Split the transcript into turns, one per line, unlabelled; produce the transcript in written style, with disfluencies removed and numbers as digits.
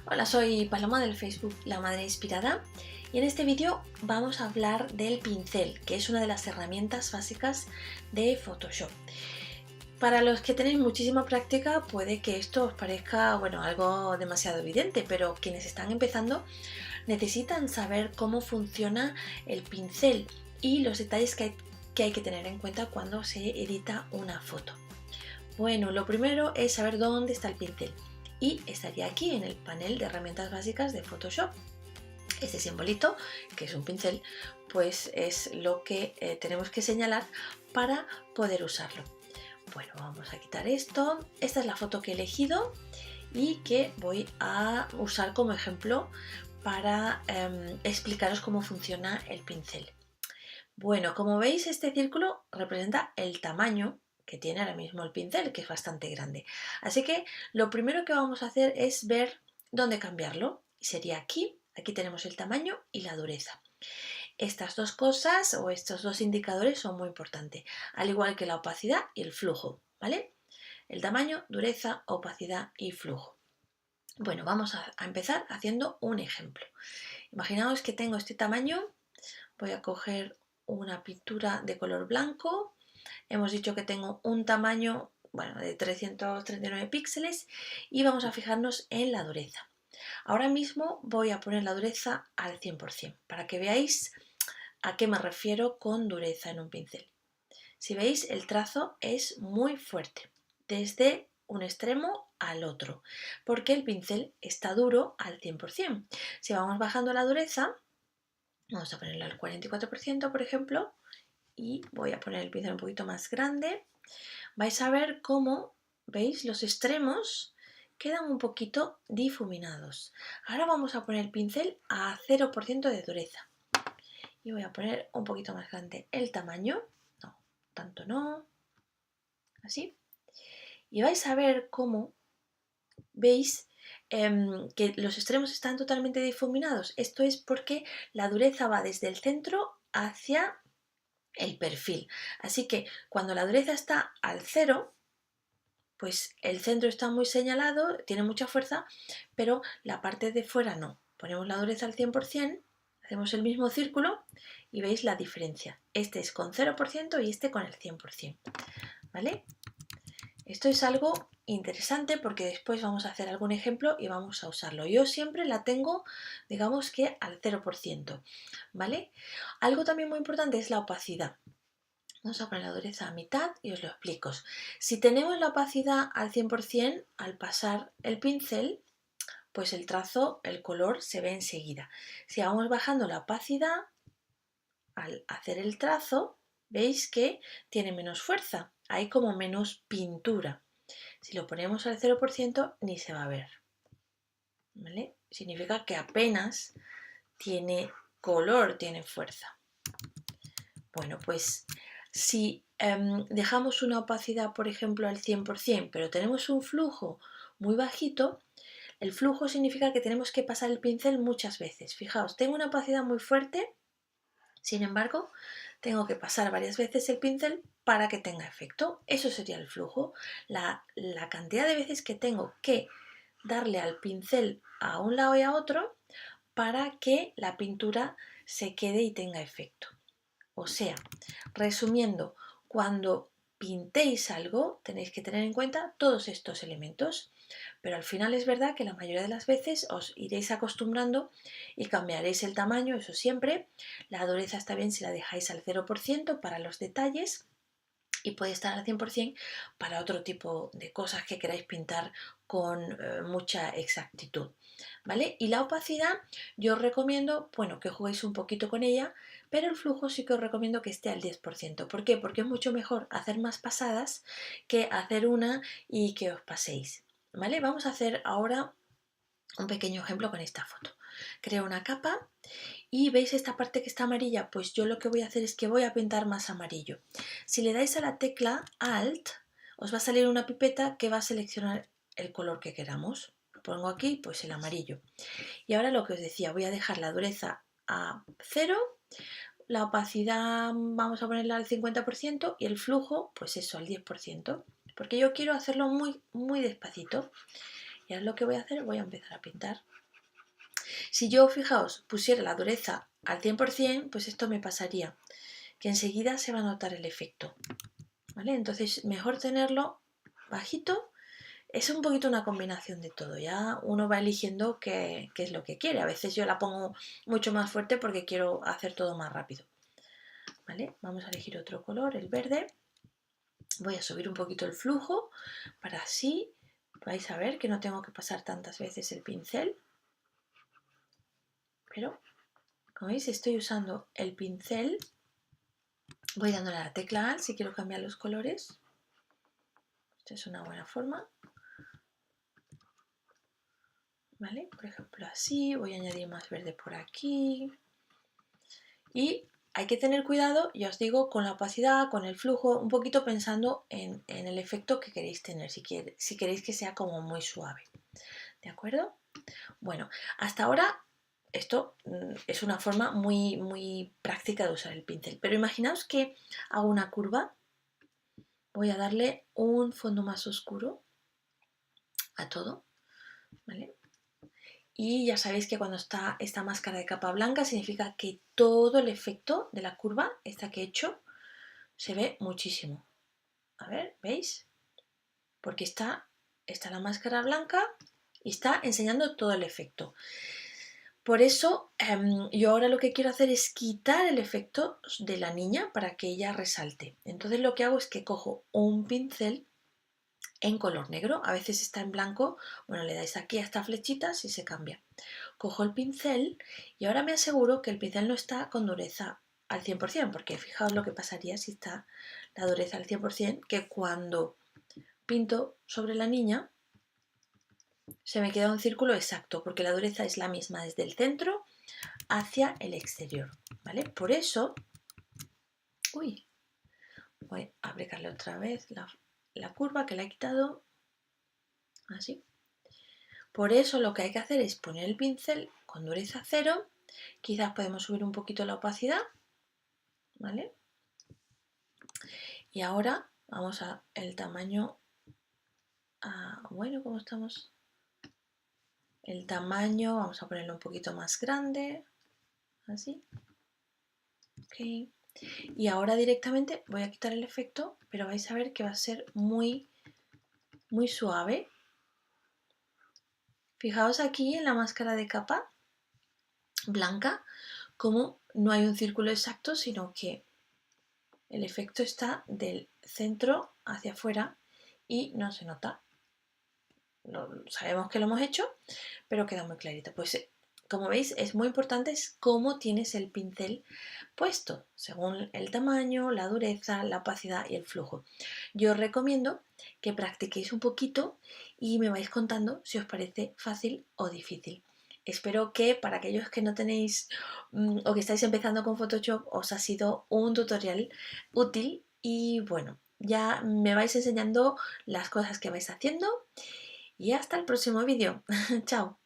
Hola, soy Paloma del Facebook La Madre Inspirada y en este vídeo vamos a hablar del pincel, que es una de las herramientas básicas de Photoshop. Para los que tenéis muchísima práctica puede que esto os parezca algo demasiado evidente, pero quienes están empezando necesitan saber cómo funciona el pincel y los detalles que hay que tener en cuenta cuando se edita una foto. Bueno, lo primero es saber dónde está el pincel y estaría aquí en el panel de herramientas básicas de Photoshop. Este simbolito, que es un pincel, pues es lo que tenemos que señalar para poder usarlo. Bueno, vamos a quitar esto. Esta es la foto que he elegido y que voy a usar como ejemplo para explicaros cómo funciona el pincel. Bueno, como veis, este círculo representa el tamaño que tiene ahora mismo el pincel, que es bastante grande. Así que lo primero que vamos a hacer es ver dónde cambiarlo. Y sería aquí. Aquí tenemos el tamaño y la dureza. Estas dos cosas o estos dos indicadores son muy importantes, al igual que la opacidad y el flujo, ¿vale? El tamaño, dureza, opacidad y flujo. Bueno, vamos a empezar haciendo un ejemplo. Imaginaos que tengo este tamaño. Voy a coger una pintura de color blanco. Hemos dicho que tengo un tamaño de 339 píxeles y vamos a fijarnos en la dureza. Ahora mismo voy a poner la dureza al 100% para que veáis a qué me refiero con dureza en un pincel. Si veis, el trazo es muy fuerte, desde un extremo al otro, porque el pincel está duro al 100%. Si vamos bajando la dureza, vamos a ponerla al 44%, por ejemplo, y voy a poner el pincel un poquito más grande. Vais a ver cómo, veis, los extremos quedan un poquito difuminados. Ahora vamos a poner el pincel a 0% de dureza. Y voy a poner un poquito más grande el tamaño. No, tanto no. Así. Y vais a ver cómo, veis, que los extremos están totalmente difuminados. Esto es porque la dureza va desde el centro hacia el perfil. Así que cuando la dureza está al 0, pues el centro está muy señalado, tiene mucha fuerza, pero la parte de fuera no. Ponemos la dureza al 100%, hacemos el mismo círculo y veis la diferencia. Este es con 0% y este con el 100%. ¿Vale? Esto es algo interesante porque después vamos a hacer algún ejemplo y vamos a usarlo. Yo siempre la tengo, digamos que al 0%. ¿Vale? Algo también muy importante es la opacidad. Vamos a poner la dureza a mitad y os lo explico. Si tenemos la opacidad al 100%, al pasar el pincel, pues el trazo, el color se ve enseguida. Si vamos bajando la opacidad, al hacer el trazo, veis que tiene menos fuerza, hay como menos pintura. Si lo ponemos al 0%, ni se va a ver. ¿Vale? Significa que apenas tiene color, tiene fuerza. Bueno, pues si dejamos una opacidad, por ejemplo, al 100%, pero tenemos un flujo muy bajito, el flujo significa que tenemos que pasar el pincel muchas veces. Fijaos, tengo una opacidad muy fuerte, sin embargo, tengo que pasar varias veces el pincel para que tenga efecto. Eso sería el flujo, la cantidad de veces que tengo que darle al pincel a un lado y a otro para que la pintura se quede y tenga efecto. O sea, resumiendo, cuando pintéis algo tenéis que tener en cuenta todos estos elementos, pero al final es verdad que la mayoría de las veces os iréis acostumbrando y cambiaréis el tamaño, eso siempre. La dureza está bien si la dejáis al 0% para los detalles y puede estar al 100% para otro tipo de cosas que queráis pintar con mucha exactitud, ¿vale? Y la opacidad yo os recomiendo, que juguéis un poquito con ella, pero el flujo sí que os recomiendo que esté al 10%. ¿Por qué? Porque es mucho mejor hacer más pasadas que hacer una y que os paséis, ¿vale? Vamos a hacer ahora un pequeño ejemplo con esta foto. Creo una capa y veis esta parte que está amarilla, pues yo lo que voy a hacer es que voy a pintar más amarillo. Si le dais a la tecla Alt, os va a salir una pipeta que va a seleccionar el color que queramos. Lo pongo aquí, pues el amarillo. Y ahora lo que os decía, voy a dejar la dureza a 0, la opacidad vamos a ponerla al 50% y el flujo, pues eso, al 10%, porque yo quiero hacerlo muy, muy despacito. Y ahora lo que voy a hacer, voy a empezar a pintar. Si yo, fijaos, pusiera la dureza al 100%, pues esto me pasaría, que enseguida se va a notar el efecto, ¿vale? Entonces, mejor tenerlo bajito. Es un poquito una combinación de todo, ya uno va eligiendo qué es lo que quiere. A veces yo la pongo mucho más fuerte porque quiero hacer todo más rápido, ¿vale? Vamos a elegir otro color, el verde. Voy a subir un poquito el flujo para así vais a ver que no tengo que pasar tantas veces el pincel. Pero, como veis, estoy usando el pincel. Voy dándole a la tecla Alt si quiero cambiar los colores. Esta es una buena forma. ¿Vale? Por ejemplo, así. Voy a añadir más verde por aquí. Y hay que tener cuidado, ya os digo, con la opacidad, con el flujo, un poquito pensando en el efecto que queréis tener, si queréis que sea como muy suave. ¿De acuerdo? Bueno, hasta ahora esto es una forma muy práctica de usar el pincel, pero imaginaos que hago una curva. Voy a darle un fondo más oscuro a todo, ¿vale? Y ya sabéis que cuando está esta máscara de capa blanca significa que todo el efecto de la curva, esta que he hecho, se ve muchísimo. A ver, ¿veis? Porque está la máscara blanca y está enseñando todo el efecto. Por eso yo ahora lo que quiero hacer es quitar el efecto de la niña para que ella resalte. Entonces lo que hago es que cojo un pincel en color negro, a veces está en blanco, bueno, le dais aquí a esta flechita si se cambia. Cojo el pincel y ahora me aseguro que el pincel no está con dureza al 100%, porque fijaos lo que pasaría si está la dureza al 100%, que cuando pinto sobre la niña se me queda un círculo exacto, porque la dureza es la misma desde el centro hacia el exterior, ¿vale? Por eso, voy a aplicarle otra vez la curva que le he quitado, así. Por eso lo que hay que hacer es poner el pincel con dureza 0, quizás podemos subir un poquito la opacidad, ¿vale? Y ahora vamos a el tamaño, bueno, ¿cómo estamos? El tamaño, vamos a ponerlo un poquito más grande, así. Ok. Y ahora directamente voy a quitar el efecto, pero vais a ver que va a ser muy suave. Fijaos aquí en la máscara de capa blanca, como no hay un círculo exacto, sino que el efecto está del centro hacia afuera y no se nota. Sabemos que lo hemos hecho, pero queda muy clarito. Pues como veis, es muy importante cómo tienes el pincel puesto, según el tamaño, la dureza, la opacidad y el flujo. Yo os recomiendo que practiquéis un poquito y me vais contando si os parece fácil o difícil. Espero que para aquellos que no tenéis o que estáis empezando con Photoshop os ha sido un tutorial útil y bueno, ya me vais enseñando las cosas que vais haciendo y hasta el próximo vídeo. Chao.